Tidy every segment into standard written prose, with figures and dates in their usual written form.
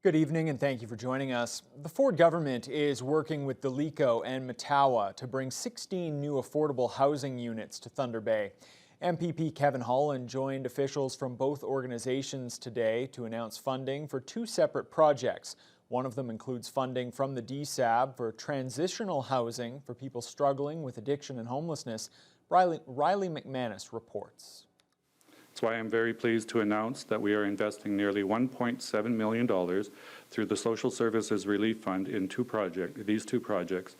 Good evening and thank you for joining us. The Ford government is working with Dalico and Matawa to bring 16 new affordable housing units to Thunder Bay. MPP Kevin Holland joined officials from both organizations today to announce funding for two separate projects. One of them includes funding from the DSAB for transitional housing for people struggling with addiction and homelessness. Riley McManus reports. That's why I'm very pleased to announce that we are investing nearly $1.7 million through the Social Services Relief Fund in these two projects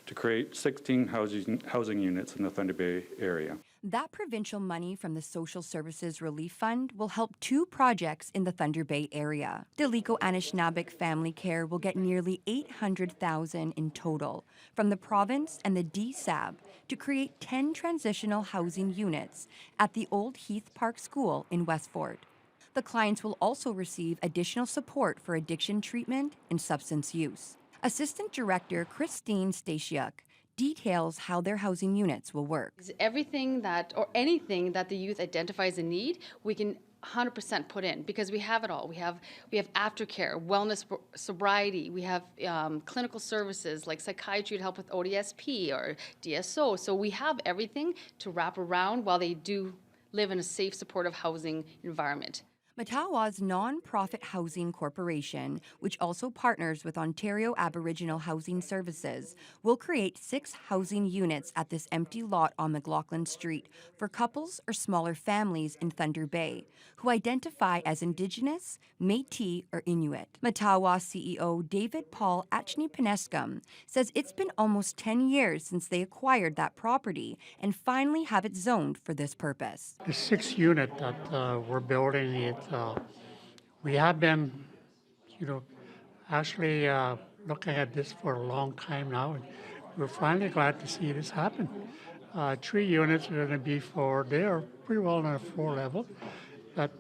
to create 16 housing units in the Thunder Bay area. That provincial money from the Social Services Relief Fund will help two projects in the Thunder Bay area. Dalico Anishinaabe Family Care will get nearly $800,000 in total from the province and the DSAB to create 10 transitional housing units at the Old Heath Park School in Westford. The clients will also receive additional support for addiction treatment and substance use. Assistant Director Christine Stasiuk details how their housing units will work. Everything that, or anything that the youth identifies a need, we can 100% put in because we have it all. We have aftercare, wellness, sobriety. We have clinical services like psychiatry to help with ODSP or DSO. So we have everything to wrap around while they do live in a safe, supportive housing environment. Matawa's non-profit housing corporation, which also partners with Ontario Aboriginal Housing Services, will create 6 housing units at this empty lot on McLaughlin Street for couples or smaller families in Thunder Bay who identify as Indigenous, Métis, or Inuit. Matawa CEO David Paul Achni-Penescum says it's been almost 10 years since they acquired that property and finally have it zoned for this purpose. The 6th unit that we're building, we have been, actually looking at this for a long time now, and we're finally glad to see this happen. 3 units are going to be they are pretty well on a floor level, but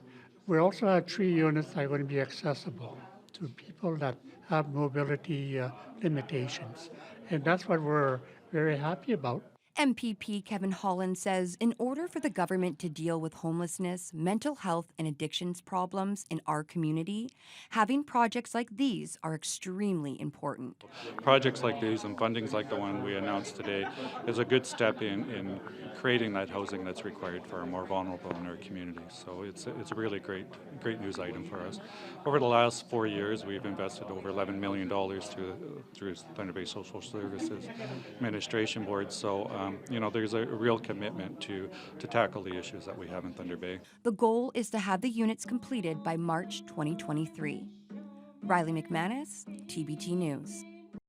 we also have 3 units that are going to be accessible to people that have mobility limitations, and that's what we're very happy about. MPP Kevin Holland says in order for the government to deal with homelessness, mental health, and addictions problems in our community, having projects like these are extremely important. Projects like these and fundings like the one we announced today is a good step in creating that housing that's required for our more vulnerable in our community. So it's a really great news item for us. Over the last 4 years, we've invested over $11 million through Thunder Bay Social Services Administration Board. So there's a real commitment to tackle the issues that we have in Thunder Bay. The goal is to have the units completed by March 2023. Riley McManus, TBT News.